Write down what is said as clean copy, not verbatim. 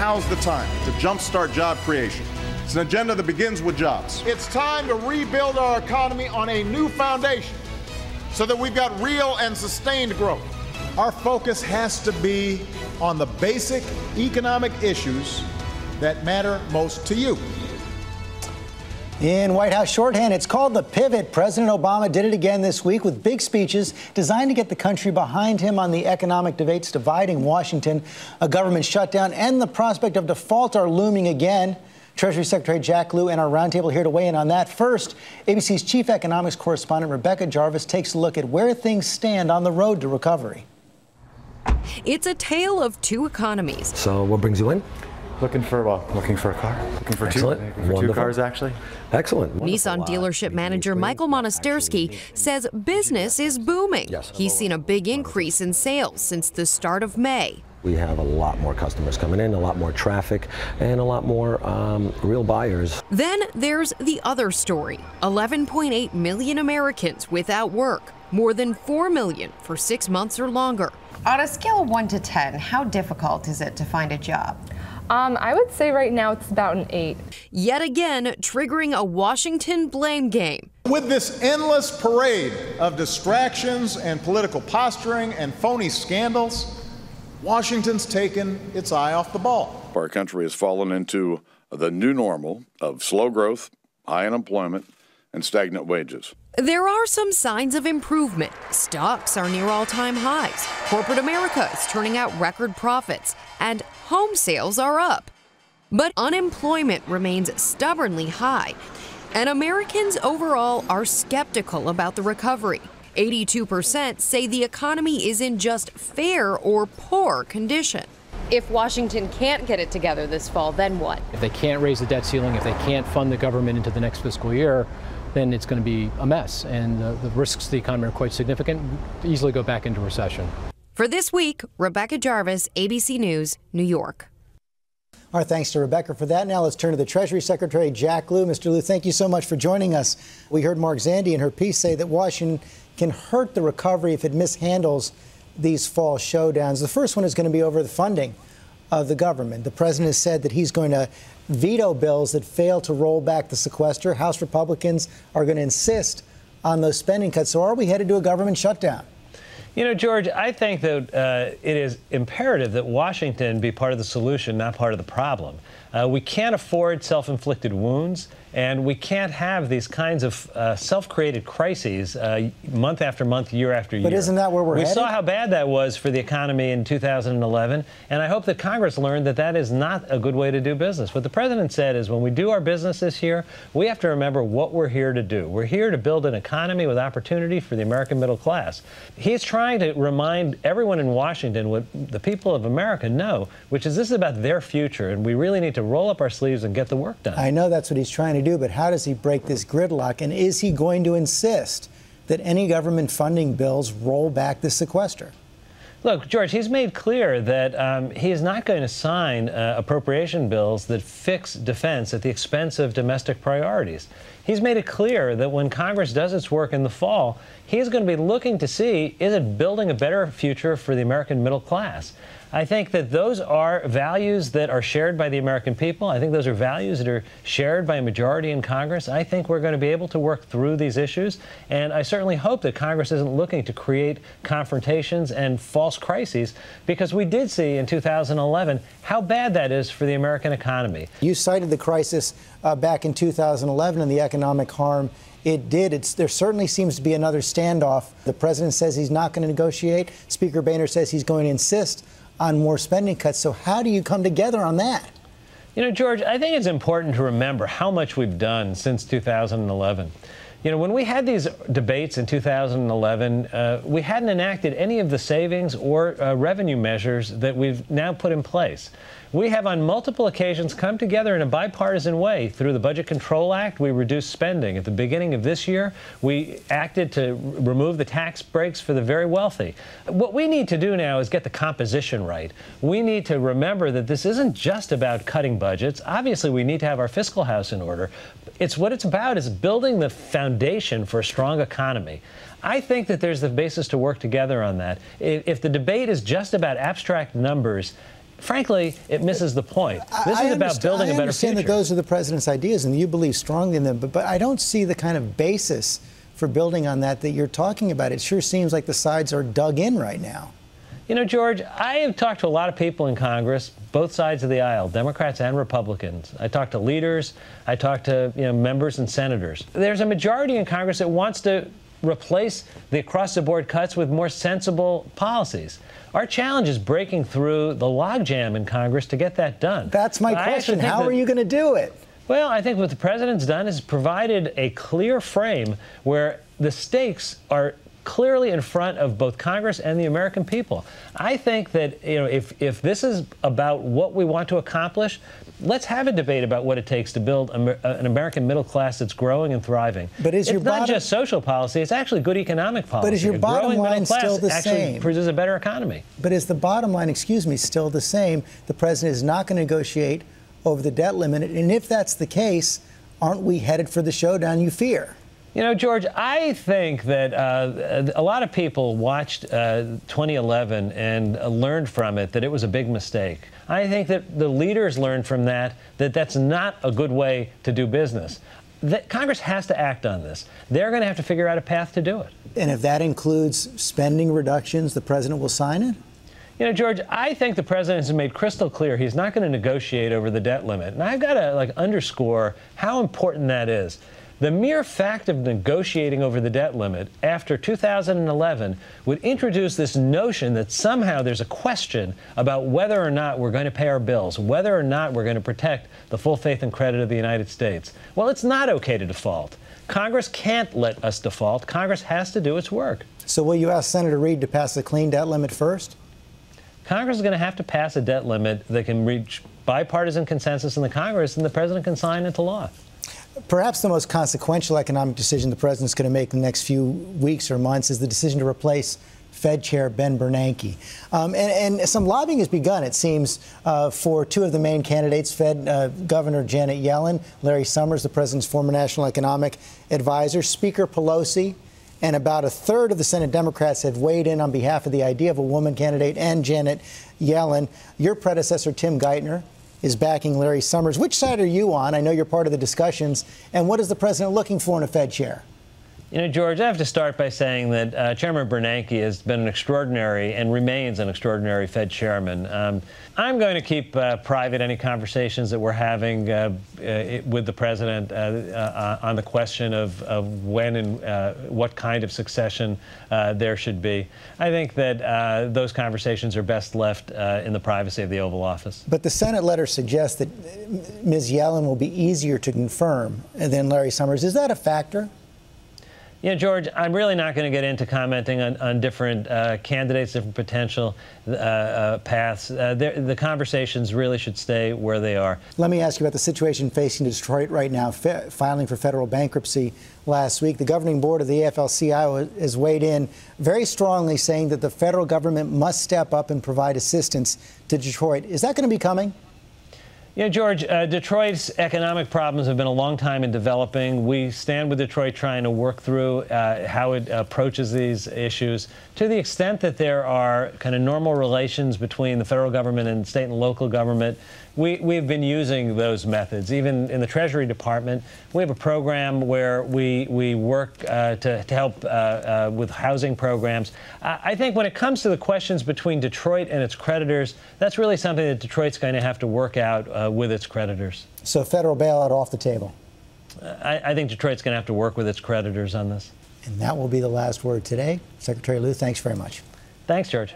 now's the time to jumpstart job creation. It's an agenda that begins with jobs. It's time to rebuild our economy on a new foundation so that we've got real and sustained growth. Our focus has to be on the basic economic issues that matter most to you. In White House shorthand, it's called the pivot. President Obama did it again this week with big speeches designed to get the country behind him on the economic debates dividing Washington. A government shutdown and the prospect of default are looming again. Treasury Secretary Jack Lew and our roundtable here to weigh in on that. First, ABC's chief economics correspondent Rebecca Jarvis takes a look at where things stand on the road to recovery. It's a tale of two economies. So what brings you in? Looking for a car. Looking for two cars, actually. Excellent. Nissan dealership manager Michael Monastersky says business is booming. Yes. He's seen a big increase in sales since the start of May. We have a lot more customers coming in, a lot more traffic, and a lot more real buyers. Then there's the other story. 11.8 million Americans without work. More than 4 million for 6 months or longer. On a scale of 1 to 10, how difficult is it to find a job? I would say right now it's about an 8. Yet again, triggering a Washington blame game. With this endless parade of distractions and political posturing and phony scandals, Washington's taken its eye off the ball. Our country has fallen into the new normal of slow growth, high unemployment, and stagnant wages. There are some signs of improvement. Stocks are near all-time highs. Corporate America is turning out record profits, and home sales are up. But unemployment remains stubbornly high, and Americans overall are skeptical about the recovery. 82% say the economy is in just fair or poor condition. If Washington can't get it together this fall, then what? If they can't raise the debt ceiling, if they can't fund the government into the next fiscal year, then it's going to be a mess. And the risks to the economy are quite significant, easily go back into recession. For this week, Rebecca Jarvis, ABC News, New York. Our thanks to Rebecca for that. Now let's turn to the Treasury Secretary, Jack Lew. Mr. Lew, thank you so much for joining us. We heard Mark Zandi in her piece say that Washington can hurt the recovery if it mishandles these fall showdowns. The first one is going to be over the funding of the government. The president has said that he's going to veto bills that fail to roll back the sequester. House Republicans are going to insist on those spending cuts. So are we headed to a government shutdown? You know, George, I think that it is imperative that Washington be part of the solution, not part of the problem. We can't afford self-inflicted wounds, and we can't have these kinds of self-created crises month after month, year after year. But isn't that where we're headed? We saw how bad that was for the economy in 2011, and I hope that Congress learned that that is not a good way to do business. What the president said is when we do our business this year, we have to remember what we're here to do. We're here to build an economy with opportunity for the American middle class. He's trying to remind everyone in Washington what the people of America know, which is this is about their future, and we really need to roll up our sleeves and get the work done. I know that's what he's trying to do, but how does he break this gridlock? And is he going to insist that any government funding bills roll back the sequester? Look, George, he's made clear that he is not going to sign appropriation bills that fix defense at the expense of domestic priorities. He's made it clear that when Congress does its work in the fall, he's going to be looking to see, is it building a better future for the American middle class? I think that those are values that are shared by the American people. I think those are values that are shared by a majority in Congress. I think we're going to be able to work through these issues, and I certainly hope that Congress isn't looking to create confrontations and false crises, because we did see in 2011 how bad that is for the American economy. You cited the crisis back in 2011 and the economic harm it did. There certainly seems to be another standoff. The president says he's not going to negotiate. Speaker Boehner says he's going to insist on more spending cuts. So how do you come together on that? You know, George, I think it's important to remember how much we've done since 2011. You know, when we had these debates in 2011, we hadn't enacted any of the savings or revenue measures that we've now put in place. We have on multiple occasions come together in a bipartisan way. Through the Budget Control Act, we reduced spending. At the beginning of this year, we acted to remove the tax breaks for the very wealthy. What we need to do now is get the composition right. We need to remember that this isn't just about cutting budgets. Obviously, we need to have our fiscal house in order. What it's about is building the foundation for a strong economy. I think that there's the basis to work together on that. If the debate is just about abstract numbers, frankly, it misses the point. This is about building a better future. I understand that those are the president's ideas, and you believe strongly in them, but I don't see the kind of basis for building on that you're talking about. It sure seems like the sides are dug in right now. You know, George, I have talked to a lot of people in Congress, both sides of the aisle, Democrats and Republicans. I talked to leaders. I talked to members and senators. There's a majority in Congress that wants to replace the across-the-board cuts with more sensible policies. Our challenge is breaking through the logjam in Congress to get that done. That's my question. How are you going to do it? Well, I think what the president's done is provided a clear frame where the stakes are clearly in front of both Congress and the American people. I think that if this is about what we want to accomplish, let's have a debate about what it takes to build an American middle class that's growing and thriving. But it's not just social policy; it's actually good economic policy. But is your bottom line still the same? Actually produces a better economy. But is the bottom line, still the same? The president is not going to negotiate over the debt limit, and if that's the case, aren't we headed for the showdown you fear? You know, George, I think that a lot of people watched 2011 and learned from it that it was a big mistake. I think that the leaders learned from that that's not a good way to do business. That Congress has to act on this. They're going to have to figure out a path to do it. And if that includes spending reductions, the president will sign it? You know, George, I think the president has made crystal clear he's not going to negotiate over the debt limit. And I've got to underscore how important that is. The mere fact of negotiating over the debt limit after 2011 would introduce this notion that somehow there's a question about whether or not we're going to pay our bills, whether or not we're going to protect the full faith and credit of the United States. Well, it's not okay to default. Congress can't let us default. Congress has to do its work. So will you ask Senator Reid to pass the clean debt limit first? Congress is going to have to pass a debt limit that can reach bipartisan consensus in the Congress, and the president can sign into law. Perhaps the most consequential economic decision the president's going to make in the next few weeks or months is the decision to replace Fed Chair Ben Bernanke. And some lobbying has begun, it seems, for two of the main candidates, Fed Governor Janet Yellen, Larry Summers, the president's former national economic advisor, Speaker Pelosi, and about a third of the Senate Democrats have weighed in on behalf of the idea of a woman candidate and Janet Yellen. Your predecessor, Tim Geithner, is backing Larry Summers. Which side are you on? I know you're part of the discussions. And what is the president looking for in a Fed chair? You know, George, I have to start by saying that Chairman Bernanke has been an extraordinary and remains an extraordinary Fed chairman. I'm going to keep private any conversations that we're having with the president on the question of when and what kind of succession there should be. I think that those conversations are best left in the privacy of the Oval Office. But the Senate letter suggests that Ms. Yellen will be easier to confirm than Larry Summers. Is that a factor? You know, George, I'm really not going to get into commenting on different candidates, different potential paths. The conversations really should stay where they are. Let me ask you about the situation facing Detroit right now, filing for federal bankruptcy last week. The governing board of the AFL-CIO has weighed in very strongly, saying that the federal government must step up and provide assistance to Detroit. Is that going to be coming? Yeah, George, Detroit's economic problems have been a long time in developing. We stand with Detroit trying to work through how it approaches these issues. To the extent that there are kind of normal relations between the federal government and state and local government, we've been using those methods. Even in the Treasury Department, we have a program where we work to help with housing programs. I think when it comes to the questions between Detroit and its creditors, that's really something that Detroit's going to have to work out with its creditors. So federal bailout off the table? I think Detroit's going to have to work with its creditors on this. And that will be the last word today. Secretary Lew, thanks very much. Thanks, George.